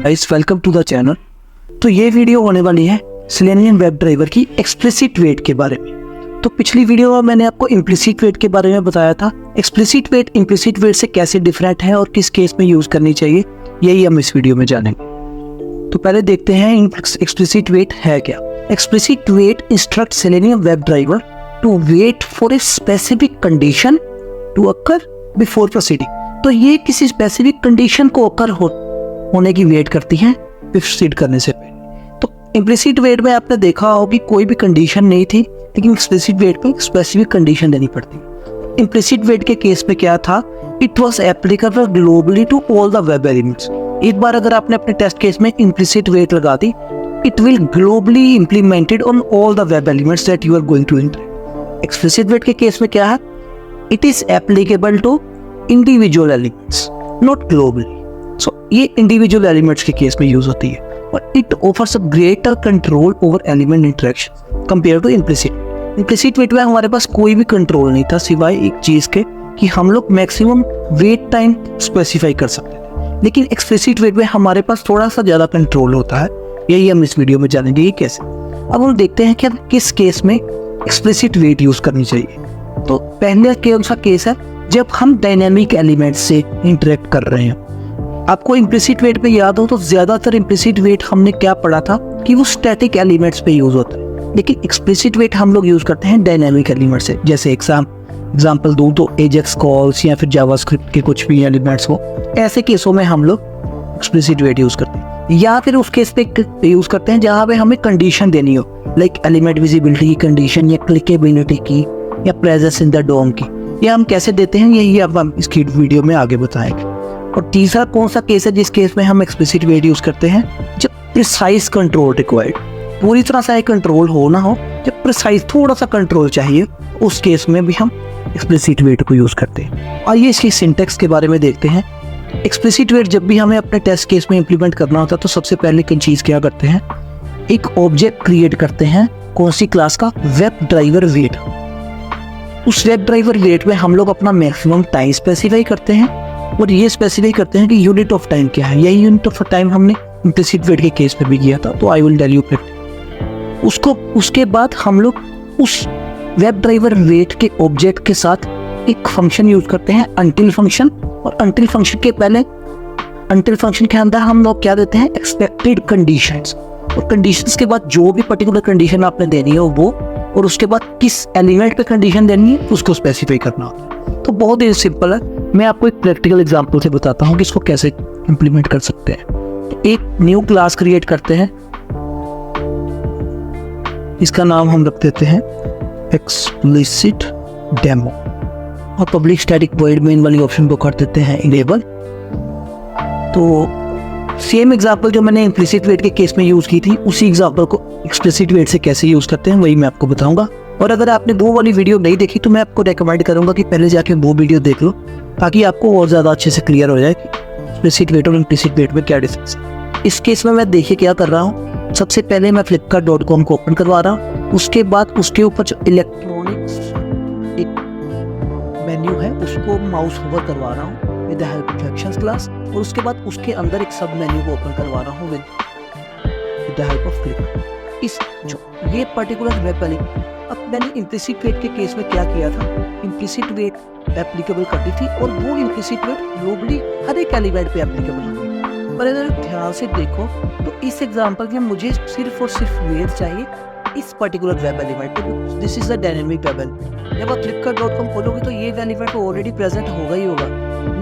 Guys, welcome to the channel. तो ये video होने वाली है सेलेनियम वेब ड्राइवर की एक्सप्लिसिट वेट के बारे में। तो पिछली वीडियो में मैंने आपको इम्प्लिसिट वेट के बारे में बताया था। एक्सप्लिसिट वेट इम्प्लिसिट वेट से कैसे डिफरेंट है और किस केस में यूज़ करनी चाहिए, यही हम इस वीडियो में जानेंगे। तो पहले देखते हैं एक्सप्लिसिट वेट है क्या। Explicit wait instruct Selenium web driver to wait for a specific condition to occur before proceeding. तो ये किसी स्पेसिफिक कंडीशन को अकर होने की वेट करती है प्रोसीड करने से पहले। तो इम्प्लिसिट वेट में आपने देखा होगा कि कोई भी कंडीशन नहीं थी, लेकिन एक्सप्लिसिट वेट में स्पेसिफिक कंडीशन देनी पड़ती है। इम्प्लिसिट वेट के केस में क्या था, it was applicable globally to all the web elements. एक बार अगर आपने अपने टेस्ट केस में इम्प्लिसिट वेट लगा दी, it will globally implemented on all the web elements that you are going to interact. Explicit wait के केस में क्या है, it is applicable to individual elements not globally. So ये individual elements के case में use होती है और it offers a greater control over element interaction compare to implicit. Implicit wait में हमारे पास कोई भी कंट्रोल नहीं था सिवाय एक चीज के कि हम लोग मैक्सिमम वेट टाइम स्पेसिफाई कर सकते थे, लेकिन एक्सप्लिसिट वेट में हमारे पास थोड़ा सा ज्यादा कंट्रोल होता है। यही हम इस वीडियो में जानेंगे ये कैसे। अब हम देखते हैं कि किस केस में एक्सप्लिसिट वेट यूज करनी चाहिए। तो पहले कौन सा केस है, जब हम डायनेमिक एलिमेंट्स से इंटरेक्ट कर रहे हैं। आपको इम्प्लिसिट वेट पे याद हो तो ज्यादातर इम्प्लिसिट वेट हमने क्या पढ़ा था कि वो स्टैटिक एलिमेंट्स पे यूज होता है, लेकिन एक्सप्लिसिट वेट हम लोग यूज करते हैं डायनेमिक एलिमेंट से। जैसे एग्जाम्पल दूं तो एजेक्स कॉल्स या फिर जावास्क्रिप्ट के कुछ भी एलिमेंट्स हो, ऐसे केसों में हम लोग एक्सप्लिसिट वेट यूज करते हैं। या फिर उस केस पे यूज करते हैं जहाँ पे हमें कंडीशन देनी हो, लाइक एलिमेंट विजिबिलिटी की कंडीशन या क्लिकेबिलिटी की या प्रेजेंस इन द डोम की। ये हम कैसे देते हैं, यही अब हम इसकी वीडियो में आगे बताएंगे। और तीसरा कौन सा केस है जिस केस में हम एक्सप्लिसिट वेट यूज करते हैं, जब प्रिसाइज कंट्रोल रिक्वायर्ड, पूरी तरह से कंट्रोल हो ना हो, जब प्रिसाइज थोड़ा सा कंट्रोल चाहिए, उस केस में भी हम एक्सप्लिसिट वेट को यूज करते हैं। आइए इसकी सिंटेक्स के बारे में देखते हैं। एक्सप्लिसिट वेट जब भी हमें अपने टेस्ट केस में इंप्लीमेंट करना होता है तो सबसे पहले किन चीज क्या करते हैं, एक ऑब्जेक्ट क्रिएट करते हैं। कौन सी क्लास का, वेब ड्राइवर वेट। उस वेब ड्राइवर वेट में हम लोग अपना मैक्सिमम टाइम स्पेसिफाई करते हैं और ये स्पेसिफाई करते हैं कि यूनिट ऑफ टाइम क्या है। यही यूनिट ऑफ टाइम हमने इम्प्लिसिट वेट के केस में भी किया था, तो आई विल टेल यू उसके बाद हम लोग उस वेब ड्राइवर वेट के ऑब्जेक्ट के साथ एक फंक्शन यूज करते हैं, अनटिल फंक्शन। और अनटिल फंक्शन के पहले, अनटिल फंक्शन के अंदर हम लोग क्या देते हैं, एक्सपेक्टेड कंडीशंस। और कंडीशंस के बाद जो भी पर्टिकुलर कंडीशन आपने देनी हो वो, और उसके बाद किस एलिमेंट पे कंडीशन देनी है उसको स्पेसिफाई करना होता है। तो बहुत ही सिंपल है। मैं आपको एक प्रैक्टिकल एग्जांपल से बताता हूँ कि इसको कैसे इंप्लीमेंट कर सकते हैं। तो एक न्यू क्लास क्रिएट करते हैं, इसका नाम हम रख देते हैं एक्सप्लिसिट डेमो, और पब्लिक स्टैटिक वॉइड मेन वाली ऑप्शन को कर देते हैं इनेबल। तो सेम एग्जांपल जो मैंने इम्प्लिसिट वेट के केस में यूज की थी, उसी एग्जांपल को एक्सप्लिसिट वेट से कैसे यूज करते हैं वही मैं आपको बताऊंगा। और अगर आपने वो वाली वीडियो नहीं देखी तो मैं आपको रेकमेंड करूंगा कि पहले जाके वो वीडियो देख लो, ताकि आपको और ज़्यादा अच्छे से क्लियर हो जाए कि एक्सप्लिसिट वेट और इम्प्लिसिट वेट में क्या डिफरेंस है। इस केस में मैं देखिए क्या कर रहा हूँ, सबसे पहले मैं flipkart.com को ओपन करवा रहा हूँ। उसके बाद उसके ऊपर जो इलेक्ट्रॉनिक्स एक मेन्यू है उसको माउस होवर करवा रहा हूँ with the help of actions class, और उसके बाद उसके अंदर एक सब मेन्यू को ओपन करवा रहा हूँ with the help of click. इस जो ये पर्टिकुलर वेब एलिमेंट, अब मैंने इम्प्लिसिट वेट के केस में क्या किया था, इम्प्लिसिट वेट एप्लीकेबल करती थी और वो इम्प्लिसिट वेट ग्लोबली हर एक एलिमेंट पे एप्लीकेबल होगी। पर अगर ध्यान से देखो तो इस एग्जांपल में मुझे सिर्फ और सिर्फ वेट चाहिए इस पर्टिकुलर वेब एलिमेंट पे। This is the dynamic web element. जब आप flipkart.com खोलोगे तो ये एलिमेंट ऑलरेडी प्रेजेंट होगा ही होगा,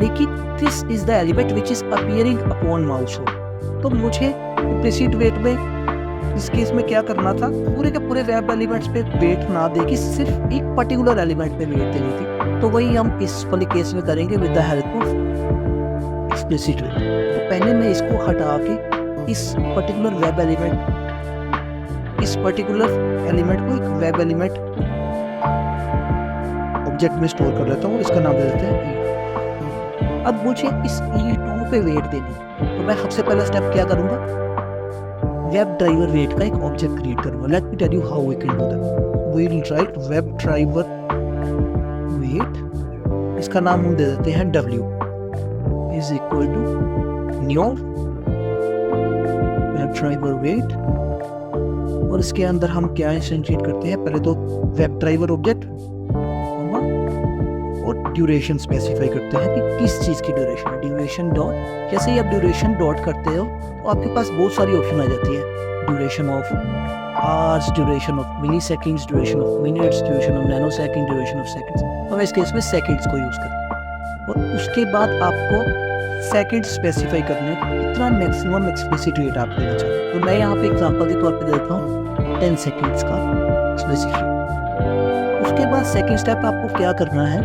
लेकिन this is the element which is appearing upon mouse hole. तो मुझे इम्प्लिसिट वेट में इस केस में क्या करना था, पूरे के पूरे वेब एलिमेंट्स पे वेट ना दे के सिर्फ एक पर्टिकुलर एलिमेंट पे वेट देनी थी। तो वही हम इस वाले केस में करेंगे with the help of explicit wait. तो पहले मैं इसको हटा के इस पर्टिकुलर वेब एलिमेंट, इस पर्टिकुलर एलिमेंट को एक वेब एलिमेंट ऑब्जेक्ट में स्टोर कर लेता हूँ, इसका नाम दे देते हैं E। अब मुझे इस E2 पे वेट देनी है, तो मैं सबसे पहला स्टेप क्या करूँगा, वेब ड्राइवर वेट का एक ऑब्जेक्ट क्रिएट करूंगा। Let me tell you how we can do that. We will write web driver wait, इसका नाम हम दे देते हैं W is equal to new driver wait, और इसके अंदर हम क्या इंस्टेंशिएट करते हैं, पहले तो वेब ड्राइवर ऑब्जेक्ट और ड्यूरेशन स्पेसिफाई करते हैं कि किस चीज़ की ड्यूरेशन है। ड्यूरेशन डॉट, जैसे ही आप ड्यूरेशन डॉट करते हो तो आपके पास बहुत सारी ऑप्शन आ जाती है, duration of hours, duration of milliseconds, duration of minutes, duration of nanosecond, duration of seconds. तो मैं इस केस में सेकेंड्स को यूज़ करूँ, और उसके बाद आपको सेकेंड स्पेसिफाई करने इतना मैक्सिमम एक्सप्लिसिट रेट आप देना चाहते हैं। तो मैं यहाँ पे एग्जांपल के तौर पे देता हूँ 10 सेकेंड्स का एक्सप्लिसिट रेट। उसके बाद सेकेंड स्टेप आपको क्या करना है,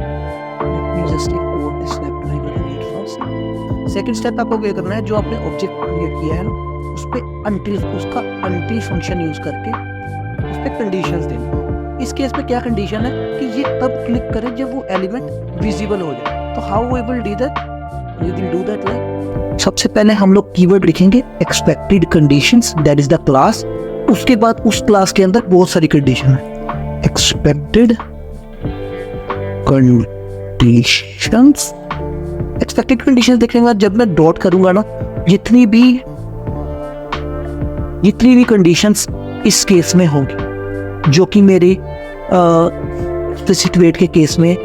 सेकेंड स्टेप आपको क्या करना है, जो आपने ऑब्जेक्ट क्रिएट किया है ना उस पर उसका अनटिल फंक्शन यूज करके उस पर कंडीशंस देना। इस केस में क्या कंडीशन है कि ये तब क्लिक करे जब वो एलिमेंट विजिबल हो जाए। तो how we will do that, we will do that like, सबसे पहले हम लोग कीवर्ड लिखेंगे expected conditions, that is the class. उसके बाद उस क्लास के अंदर बहुत सारी कंडीशन है, एक्सपेक्टेड कंडीशंस। एक्सपेक्टेड कंडीशंस देखने के बाद जब मैं डॉट करूंगा ना, जितनी भी कंडीशंस इस केस में होंगी जो कि मेरे एक्सप्लिसिट वेट के केस में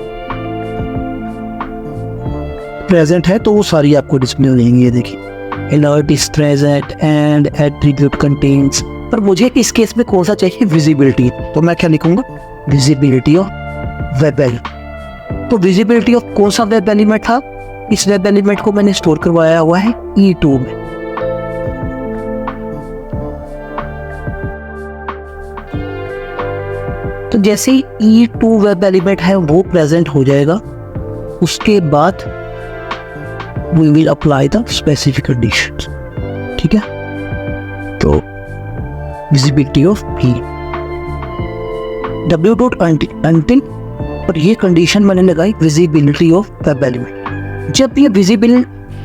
प्रेजेंट है, तो वो सारी आपको डिस्प्ले हो जाएंगी। ये देखिए, alert is present and attribute contains, पर मुझे इस केस में कौन सा चाहिए, विजिबिलिटी। तो मैं क्या लिखूंगा, विजिबिलिटी ऑफ वेब एलिमेंट। तो विजिबिलिटी ऑफ कौन सा वेब एलिमेंट था, इस वेब एलिमेंट को मैंने स्टोर करवाया हुआ है E2 में। तो जैसे ही E2 वेब एलिमेंट है वो प्रेजेंट हो जाएगा, उसके बाद we will apply the specific conditions, ठीक है। तो visibility of E w.until, और ये कंडीशन मैंने लगाई visibility of web element। जब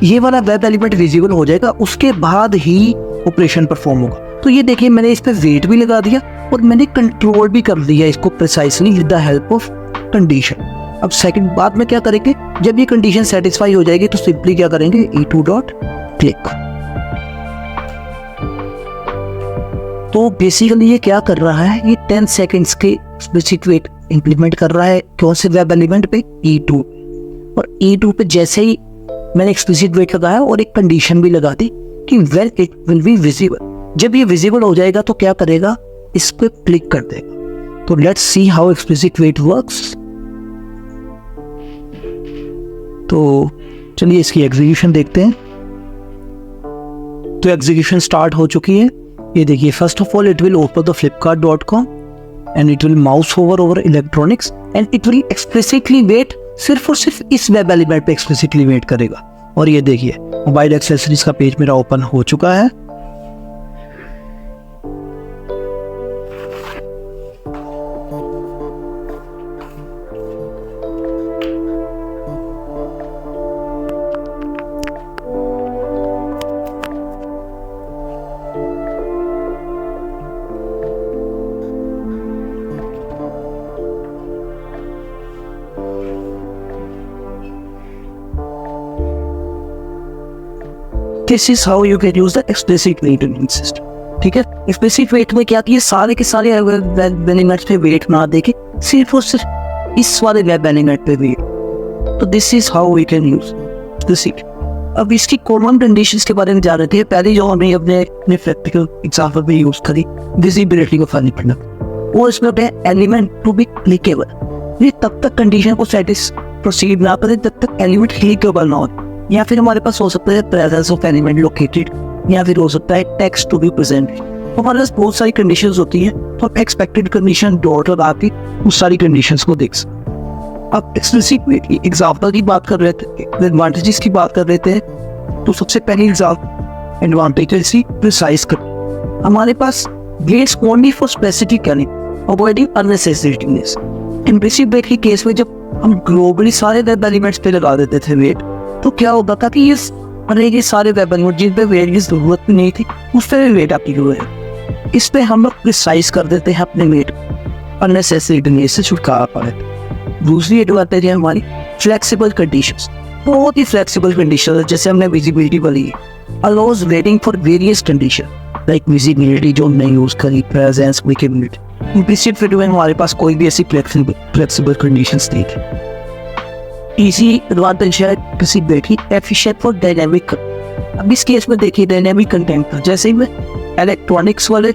ये वाला वेब एलिमेंट विजिबल हो जाएगा, उसके बाद ही ऑपरेशन परफॉर्म होगा। तो ये देखिए, मैंने इस पे वेट भी लगा दिया और मैंने कंट्रोल भी कर दिया इसको precisely with the help of condition. अब सेकंड बाद में क्या करेंगे, जब ये कंडीशन सेटिस्फाई हो जाएगी तो सिंपली क्या करेंगे, E2 डॉट क्लिक। तो बेसिकली ये क्या कर रहा है, ये 10 सेकेंड्स के एक्सप्लिसिट वेट इंप्लीमेंट कर रहा है कौन से वेब एलिमेंट पे, E2। और E2 पे जैसे ही मैंने एक्सप्लिसिट वेट लगाया और एक कंडीशन भी लगा दी कि well it will be visible. जब ये विजिबल हो जाएगा तो क्या करेगा, इस पे क्लिक कर देगा। तो let's see how explicit wait works. तो चलिए इसकी एग्जीक्यूशन देखते हैं। तो एग्जीक्यूशन स्टार्ट हो चुकी है। ये देखिए, first of all it will open the flipkart.com and it will mouse over electronics and it will explicitly wait, सिर्फ और सिर्फ इस वेब एलिमेंट पे एक्सप्लिसिटली वेट करेगा। और ये देखिए, मोबाइल एक्सेसरीज का पेज मेरा ओपन हो चुका है। This is how you can use the explicit weight system, ठीक है। explicit weight में क्या किया, सारे के सारे वेब एलिमेंट्स पे वेट ना देके सिर्फ और सिर्फ इस वाले वेब एलिमेंट पे वेट। तो this is how we can use explicit। अब इसकी कॉमन कंडीशंस के बारे में जान रहे थे। पहले जो हमने अपने प्रैक्टिकल एग्जाम्पल में यूज करी, विजिबिलिटी को फाइंड करना, वो इसमें होता है एलिमेंट टू बी क्लिकेबल। ये तब तक कंडीशन को प्रोसीड ना करे जब तक एलिमेंट क्लिकेबल ना हो। या फिर हमारे पास हो सकता है प्रेजेंस ऑफ एलिमेंट लोकेटेड, या फिर हो सकता है टेक्स्ट टू बी प्रेजेंट। तो हमारे पास बहुत सारी कंडीशंस होती हैं, तो आप एक्सपेक्टेड कंडीशन डॉट लगा के उस सारी कंडीशंस को देख सकते हैं। अब एक्सप्लिसिट वेट एग्जांपल की बात कर रहे थे, एडवांटेजेस की बात कर रहे थे। तो सबसे पहली एडवांटेज प्रिसाइज कर, हमारे पास वेट्स ओनली फॉर स्पेसिफिक यानी अवॉइडिंग अननेसेसरीनेस। इम्प्लिसिट वेट के केस में जब हम ग्लोबली सारे वेब एलिमेंट्स पे लगा देते थे वेट, तो क्या होता था कि ये सारे वेब एलिमेंट जिन पे वेट की जरूरत भी नहीं थी, उस पर भी वेट आपकी हुआ है। इस पे हम लोग प्रिसाइज कर देते हैं अपने वेट, अननेसेसरी से छुटकारा पाए। दूसरी एडवांटेज है हमारी फ्लेक्सिबल कंडीशंस। बहुत ही फ्लेक्सिबल कंडीशन, जैसे हमने विजिबिलिटी वाली allows waiting for various condition like visibility जो हमने यूज़ करी, प्रेजेंस, विजिबिलिटी। इम्प्लिसिट वीडियो में हमारे पास कोई भी ऐसी फ्लेक्सिबल कंडीशंस नहीं थी। इसी एडवांटेज है किसी बैठी एफिशिएंट फॉर डायनेमिक। अब इस केस में देखिए डायनेमिक कंटेंट था, जैसे ही मैं इलेक्ट्रॉनिक्स वाले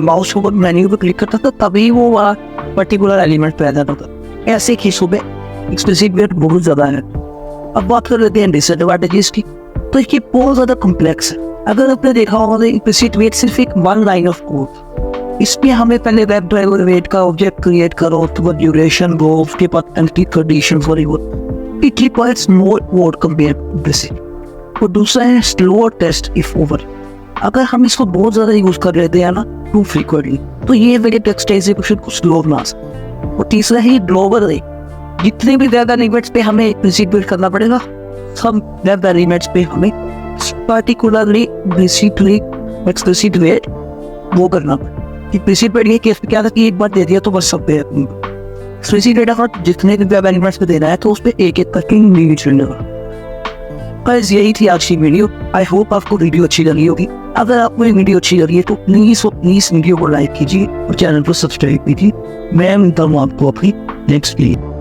माउस ऊपर मेन्यू पे क्लिक करता था तभी वो वहाँ पर्टिकुलर एलिमेंट पैदा होता। ऐसे केसों में एक्सप्लिसिट वेट बहुत ज़्यादा है। अब बात कर लेते हैं डिसएडवांटेजेस की, तो ये बहुत ज़्यादा कॉम्प्लेक्स है। अगर आपने देखा होगा तो इम्प्लिसिट वेट सिर्फ एक वन लाइन ऑफ कोड, इसमें हमें पहले वेब ड्राइवर वेट का ऑब्जेक्ट क्रिएट करो, तो ड्यूरेशन दो, उसके बाद anti condition for your, it requires more code compare to implicit. और दूसरा है स्लो टेस्ट इफ ओवर। अगर हम इसको बहुत ज़्यादा यूज़ कर लेते हैं ना टू फ्रीक्वेंटली, तो ये मेरे टेक्स्ट एग्जीक्यूशन को स्लो बना सकता। और तीसरा है ग्लोबल है, जितने भी वेब एलिमेंट्स पे हमें इम्प्लिसिट वेट करना पड़ेगा, सब वेब एलिमेंट्स पे हमें पर्टिकुलरली एक्सप्लिसिट वेट वो करना पड़ेगा। इम्प्लिसिट वेट ये केस में क्या था कि एक बार दे दिया तो बस सब पे एक्सप्लिसिट वेट अगर जितने भी वेब एलिमेंट्स पे देना है तो उस पर एक एक करके इंडिविजुअल लेगा। गाइस यही थी आज की वीडियो। आई होप आपको वीडियो अच्छी लगी होगी। अगर आपको ये वीडियो अच्छी लगी है तो प्लीज़ वीडियो को लाइक कीजिए और चैनल को सब्सक्राइब कीजिए। मैं मिलता हूँ आपको अपनी नेक्स्ट वीडियो।